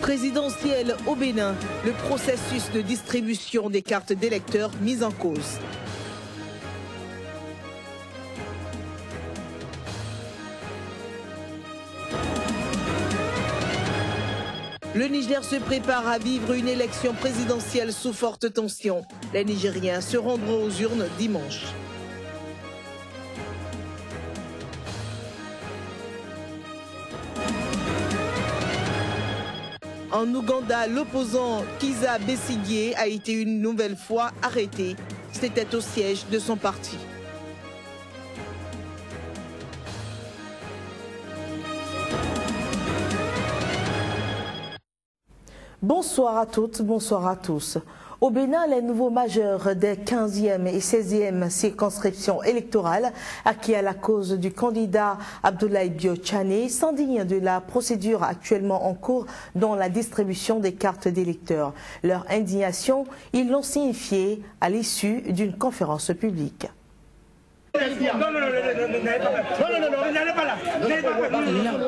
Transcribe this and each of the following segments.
Présidentielle au Bénin, le processus de distribution des cartes d'électeurs mis en cause. Le Niger se prépare à vivre une élection présidentielle sous forte tension. Les Nigériens se rendront aux urnes dimanche. En Ouganda, l'opposant Kizza Besigye a été une nouvelle fois arrêté. C'était au siège de son parti. Bonsoir à toutes, bonsoir à tous. Au Bénin, les nouveaux majeurs des 15e et 16e circonscriptions électorales acquis à la cause du candidat Abdoulaye Bio-Tchane s'indignent de la procédure actuellement en cours dans la distribution des cartes d'électeurs. Leur indignation, ils l'ont signifiée à l'issue d'une conférence publique. La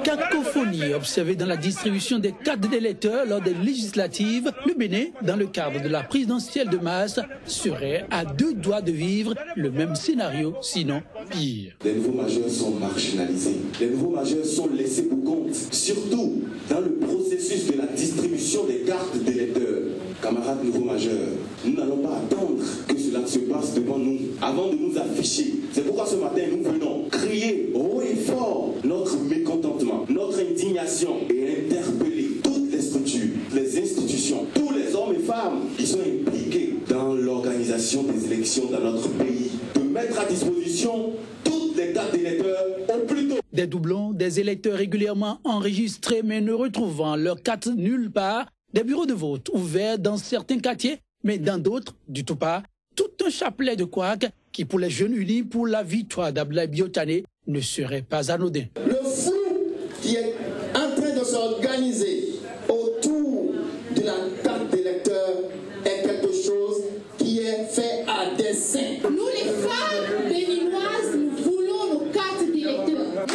cacophonie observée dans la distribution des cartes d'électeurs lors des législatives, le Bénin, dans le cadre de la présidentielle de mars, serait à deux doigts de vivre le même scénario, sinon pire. Les nouveaux majeurs sont marginalisés. Les nouveaux majeurs sont laissés pour compte, surtout dans le processus de la distribution des cartes d'électeurs. Camarades nouveaux majeurs, nous n'allons pas attendre que cela se passe devant nous avant de nous afficher. C'est pourquoi ce matin, nous venons crier haut et fort notre mécontentement, notre indignation et interpeller toutes les structures, les institutions, tous les hommes et femmes qui sont impliqués dans l'organisation des élections dans notre pays, de mettre à disposition toutes les cartes d'électeurs au plus tôt. Des doublons, des électeurs régulièrement enregistrés mais ne retrouvant leur carte nulle part, des bureaux de vote ouverts dans certains quartiers, mais dans d'autres, du tout pas, tout un chapelet de couacs qui, pour les jeunes unis pour la victoire d'Abdoulaye Bio-Tchane, ne serait pas anodin. Le flou qui est en train de s'organiser autour de la carte d'électeur est quelque chose qui est fait à dessein. Nous, les femmes béninoises, nous voulons nos cartes d'électeurs.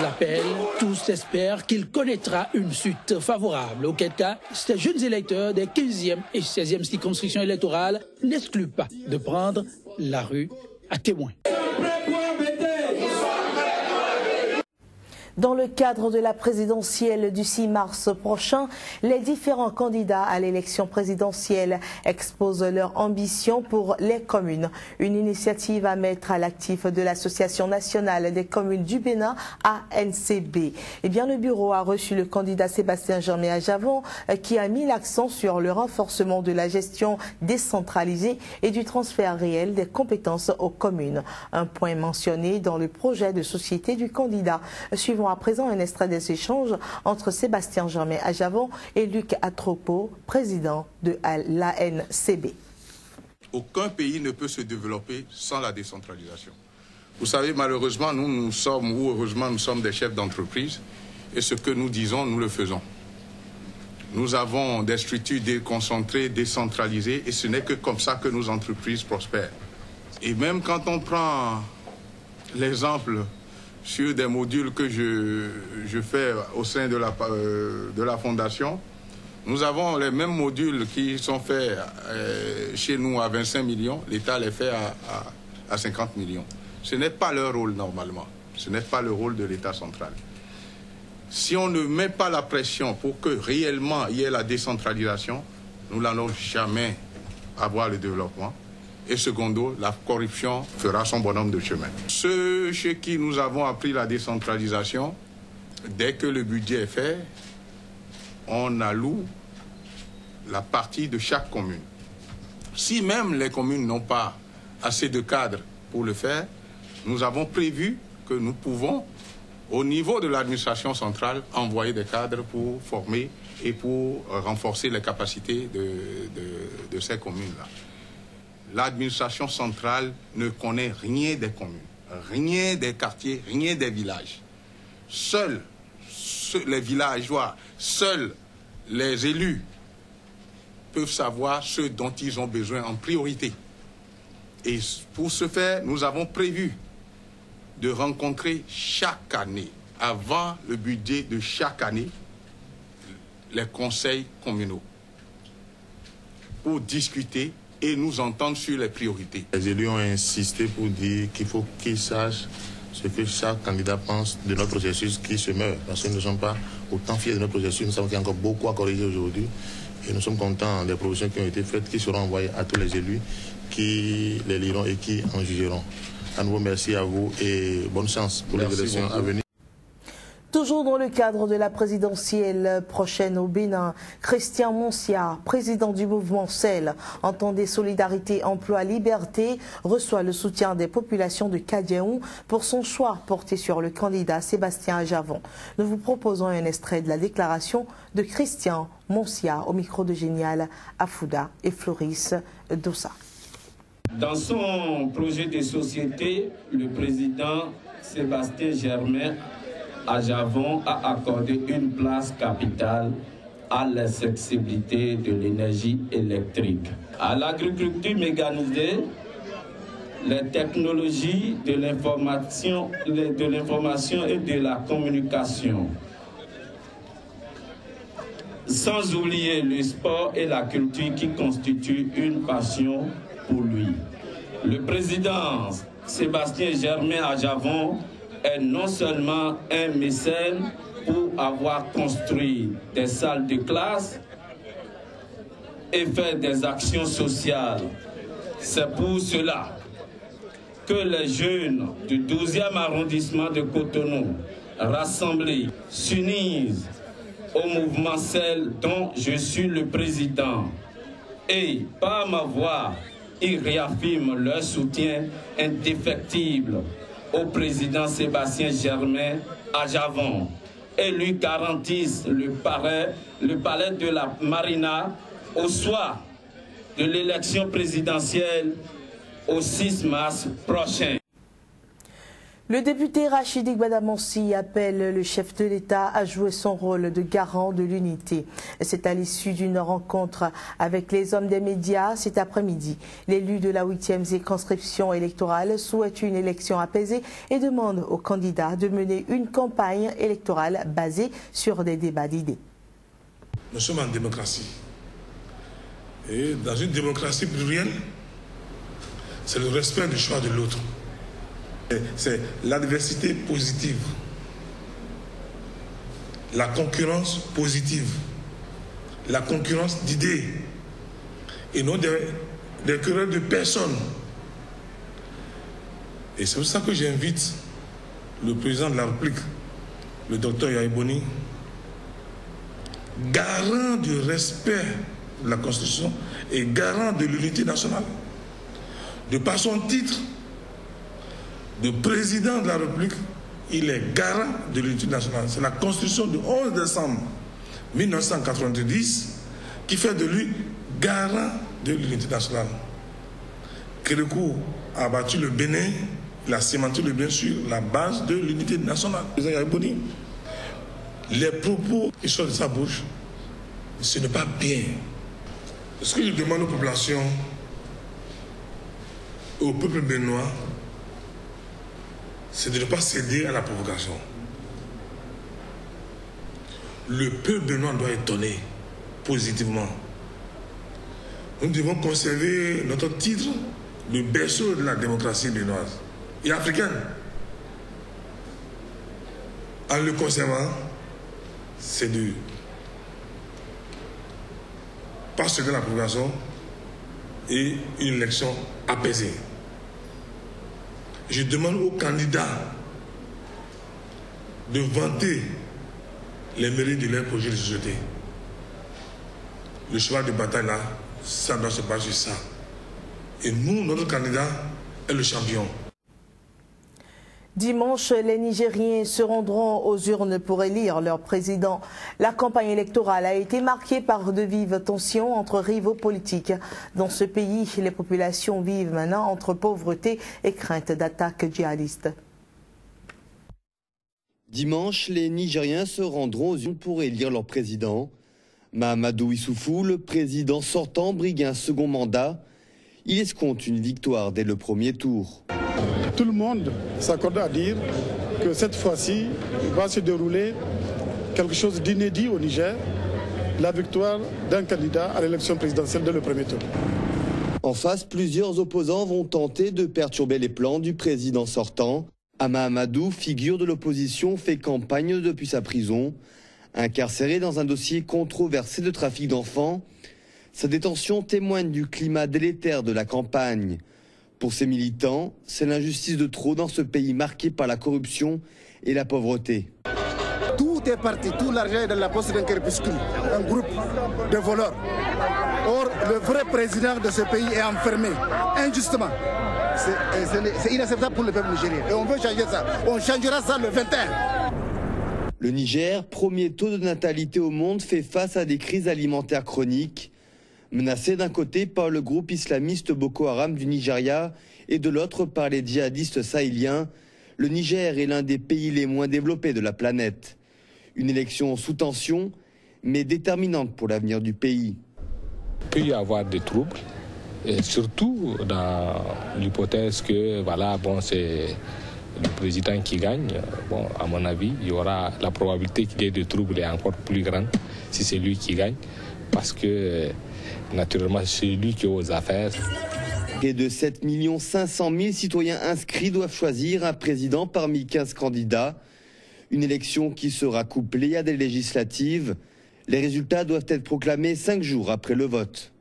L'appel, tous espèrent qu'il connaîtra une suite favorable. Auquel cas, ces jeunes électeurs des 15e et 16e circonscriptions électorales n'excluent pas de prendre la rue à témoin. Dans le cadre de la présidentielle du 6 mars prochain, les différents candidats à l'élection présidentielle exposent leur ambition pour les communes. Une initiative à mettre à l'actif de l'Association nationale des communes du Bénin, ANCB. Eh bien, le bureau a reçu le candidat Sébastien Germain Ajavon qui a mis l'accent sur le renforcement de la gestion décentralisée et du transfert réel des compétences aux communes. Un point mentionné dans le projet de société du candidat. Suivons à présent un extrait des échanges entre Sébastien Germain Ajavon et Luc Atropo, président de l'ANCB. Aucun pays ne peut se développer sans la décentralisation. Vous savez, malheureusement, nous sommes, ou heureusement, nous sommes des chefs d'entreprise, et ce que nous disons, nous le faisons. Nous avons des structures déconcentrées, décentralisées, et ce n'est que comme ça que nos entreprises prospèrent. Et même quand on prend l'exemple sur des modules que je fais au sein de la fondation, nous avons les mêmes modules qui sont faits chez nous à 25 millions, l'État les fait à 50 millions. Ce n'est pas leur rôle normalement, ce n'est pas le rôle de l'État central. Si on ne met pas la pression pour que réellement il y ait la décentralisation, nous n'allons jamais avoir le développement. Et secondo, la corruption fera son bonhomme de chemin. Ceux chez qui nous avons appris la décentralisation, dès que le budget est fait, on alloue la partie de chaque commune. Si même les communes n'ont pas assez de cadres pour le faire, nous avons prévu que nous pouvons, au niveau de l'administration centrale, envoyer des cadres pour former et pour renforcer les capacités de ces communes-là. L'administration centrale ne connaît rien des communes, rien des quartiers, rien des villages. Seuls les villageois, seuls les élus peuvent savoir ce dont ils ont besoin en priorité. Et pour ce faire, nous avons prévu de rencontrer chaque année avant le budget de chaque année les conseils communaux pour discuter et nous entendre sur les priorités. Les élus ont insisté pour dire qu'il faut qu'ils sachent ce que chaque candidat pense de notre processus qui se meurt. Parce que nous ne sommes pas autant fiers de notre processus, nous savons qu'il y a encore beaucoup à corriger aujourd'hui. Et nous sommes contents des propositions qui ont été faites, qui seront envoyées à tous les élus, qui les liront et qui en jugeront. À nouveau, merci à vous et bonne chance pour les élections à venir. Toujours dans le cadre de la présidentielle prochaine au Bénin, Christian Moncia, président du mouvement CEL, Entendez Solidarité, Emploi, Liberté, reçoit le soutien des populations de Kadiaou pour son choix porté sur le candidat Sébastien Ajavon. Nous vous proposons un extrait de la déclaration de Christian Moncia au micro de Génial Afouda et Floris Dossa. Dans son projet de société, le président Sébastien Germain Ajavon a accordé une place capitale à l'accessibilité de l'énergie électrique, à l'agriculture mécanisée, les technologies de l'information et de la communication, sans oublier le sport et la culture qui constituent une passion pour lui. Le président Sébastien Germain Ajavon est non seulement un mécène pour avoir construit des salles de classe et fait des actions sociales. C'est pour cela que les jeunes du 12e arrondissement de Cotonou, rassemblés, s'unissent au mouvement CEL dont je suis le président. Et par ma voix, ils réaffirment leur soutien indéfectible au président Sébastien Germain Ajavon et lui garantissent le palais de la Marina au soir de l'élection présidentielle au 6 mars prochain. Le député Rachidi Gbadamoussi appelle le chef de l'État à jouer son rôle de garant de l'unité. C'est à l'issue d'une rencontre avec les hommes des médias cet après-midi. L'élu de la 8e circonscription électorale souhaite une élection apaisée et demande aux candidats de mener une campagne électorale basée sur des débats d'idées. Nous sommes en démocratie. Et dans une démocratie plurielle, c'est le respect du choix de l'autre. C'est l'adversité positive, la concurrence positive, la concurrence d'idées et non des querelles de personnes. Et c'est pour ça que j'invite le président de la République, le docteur Yaya Boni, garant du respect de la Constitution et garant de l'unité nationale, de par son titre de président de la République, il est garant de l'unité nationale. C'est la Constitution du 11 décembre 1990 qui fait de lui garant de l'unité nationale. Kérékou a battu le Bénin, il a cimenté le Bénin sur la base de l'unité nationale. Les propos qui sortent de sa bouche, ce n'est pas bien. Ce que je demande aux populations, au peuple béninois, c'est de ne pas céder à la provocation. Le peuple béninois doit étonner positivement. Nous devons conserver notre titre, le berceau de la démocratie béninoise et africaine. En le conservant, c'est de pas céder à la provocation et une élection apaisée. Je demande aux candidats de vanter les mérites de leur projet de société. Le cheval de bataille là, ça doit se passer sur ça. Et nous, notre candidat est le champion. Dimanche, les Nigériens se rendront aux urnes pour élire leur président. La campagne électorale a été marquée par de vives tensions entre rivaux politiques. Dans ce pays, les populations vivent maintenant entre pauvreté et crainte d'attaques djihadistes. Dimanche, les Nigériens se rendront aux urnes pour élire leur président. Mahamadou Issoufou, le président sortant, brigue un second mandat. Il escompte une victoire dès le premier tour. Tout le monde s'accorde à dire que cette fois-ci, il va se dérouler quelque chose d'inédit au Niger, la victoire d'un candidat à l'élection présidentielle dès le premier tour. En face, plusieurs opposants vont tenter de perturber les plans du président sortant. Hama Amadou, figure de l'opposition, fait campagne depuis sa prison. Incarcéré dans un dossier controversé de trafic d'enfants, sa détention témoigne du climat délétère de la campagne. Pour ses militants, c'est l'injustice de trop dans ce pays marqué par la corruption et la pauvreté. Tout est parti, tout l'argent est dans la poche d'un crépuscule, un groupe de voleurs. Or, le vrai président de ce pays est enfermé, injustement. C'est inacceptable pour le peuple nigérien. Et on veut changer ça. On changera ça le 21. Le Niger, premier taux de natalité au monde, fait face à des crises alimentaires chroniques. Menacé d'un côté par le groupe islamiste Boko Haram du Nigeria et de l'autre par les djihadistes sahéliens, le Niger est l'un des pays les moins développés de la planète. Une élection sous tension, mais déterminante pour l'avenir du pays. Il peut y avoir des troubles, et surtout dans l'hypothèse que c'est le président qui gagne. Bon, à mon avis, il y aura la probabilité qu'il y ait des troubles est encore plus grande si c'est lui qui gagne, parce que naturellement c'est lui qui est aux affaires. Près de 7 500 000 citoyens inscrits doivent choisir un président parmi 15 candidats. Une élection qui sera couplée à des législatives. Les résultats doivent être proclamés 5 jours après le vote.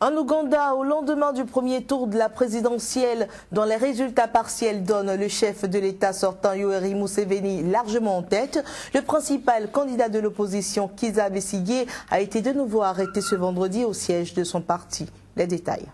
En Ouganda, au lendemain du premier tour de la présidentielle, dont les résultats partiels donnent le chef de l'État sortant Yoweri Museveni largement en tête, le principal candidat de l'opposition, Kizza Besigye, a été de nouveau arrêté ce vendredi au siège de son parti. Les détails.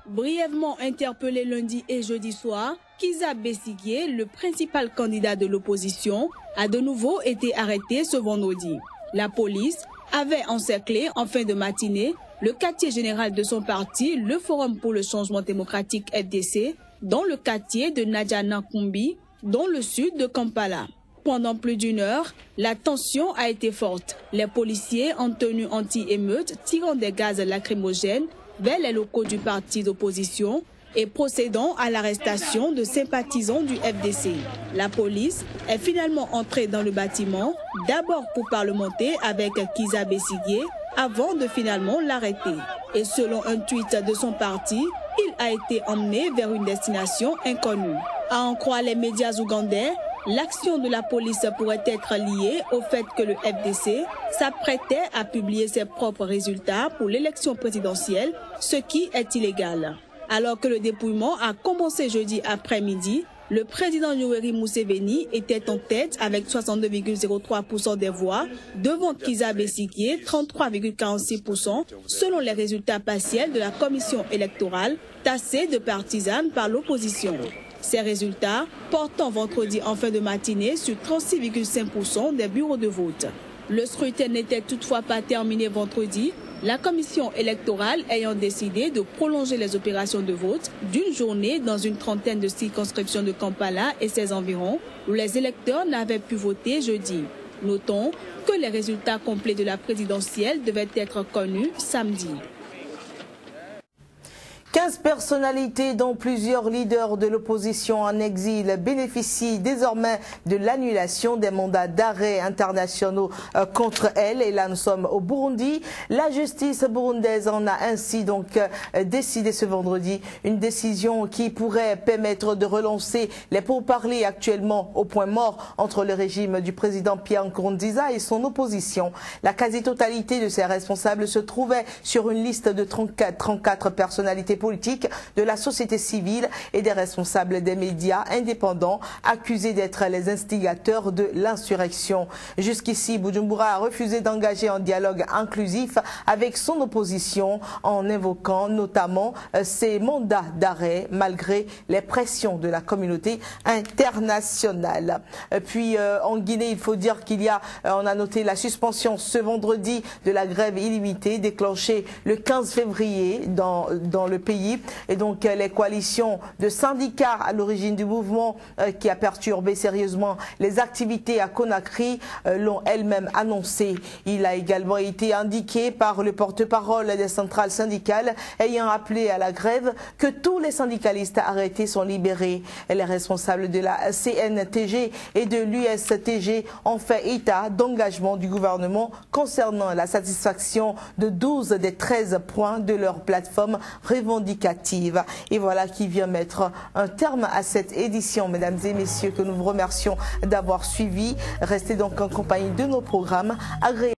Brièvement interpellé lundi et jeudi soir, Kizza Besigye, le principal candidat de l'opposition, a de nouveau été arrêté ce vendredi. La police avait encerclé en fin de matinée le quartier général de son parti, le Forum pour le changement démocratique FDC, dans le quartier de Nadjana-Kumbi, dans le sud de Kampala. Pendant plus d'une heure, la tension a été forte. Les policiers en tenue anti-émeute tirant des gaz lacrymogènes vers les locaux du parti d'opposition et procédant à l'arrestation de sympathisants du FDC. La police est finalement entrée dans le bâtiment, d'abord pour parlementer avec Kizza Besigye, avant de finalement l'arrêter. Et selon un tweet de son parti, il a été emmené vers une destination inconnue. À en croire les médias ougandais, l'action de la police pourrait être liée au fait que le FDC s'apprêtait à publier ses propres résultats pour l'élection présidentielle, ce qui est illégal. Alors que le dépouillement a commencé jeudi après-midi, le président Yoweri Museveni était en tête avec 62,03% des voix, devant Kizza Besigye 33,46% selon les résultats partiels de la commission électorale tassés de partisanes par l'opposition. Ces résultats portant vendredi en fin de matinée sur 36,5% des bureaux de vote. Le scrutin n'était toutefois pas terminé vendredi, la commission électorale ayant décidé de prolonger les opérations de vote d'une journée dans une trentaine de circonscriptions de Kampala et ses environs, où les électeurs n'avaient pu voter jeudi. Notons que les résultats complets de la présidentielle devaient être connus samedi. 15 personnalités, dont plusieurs leaders de l'opposition en exil, bénéficient désormais de l'annulation des mandats d'arrêt internationaux contre elles. Et là, nous sommes au Burundi. La justice burundaise en a ainsi donc décidé ce vendredi. Une décision qui pourrait permettre de relancer les pourparlers actuellement au point mort entre le régime du président Pierre Nkurunziza et son opposition. La quasi-totalité de ces responsables se trouvait sur une liste de 34 personnalités politiques, de la société civile et des responsables des médias indépendants accusés d'être les instigateurs de l'insurrection. Jusqu'ici, Bujumbura a refusé d'engager un dialogue inclusif avec son opposition en invoquant notamment ses mandats d'arrêt malgré les pressions de la communauté internationale. Puis en Guinée, il faut dire on a noté la suspension ce vendredi de la grève illimitée déclenchée le 15 février dans le pays pays. Et donc les coalitions de syndicats à l'origine du mouvement qui a perturbé sérieusement les activités à Conakry l'ont elles-mêmes annoncé. Il a également été indiqué par le porte-parole des centrales syndicales ayant appelé à la grève que tous les syndicalistes arrêtés sont libérés. Les responsables de la CNTG et de l'USTG ont fait état d'engagement du gouvernement concernant la satisfaction de 12 des 13 points de leur plateforme revendicative. Et voilà qui vient mettre un terme à cette édition, mesdames et messieurs, que nous vous remercions d'avoir suivi. Restez donc en compagnie de nos programmes agréables.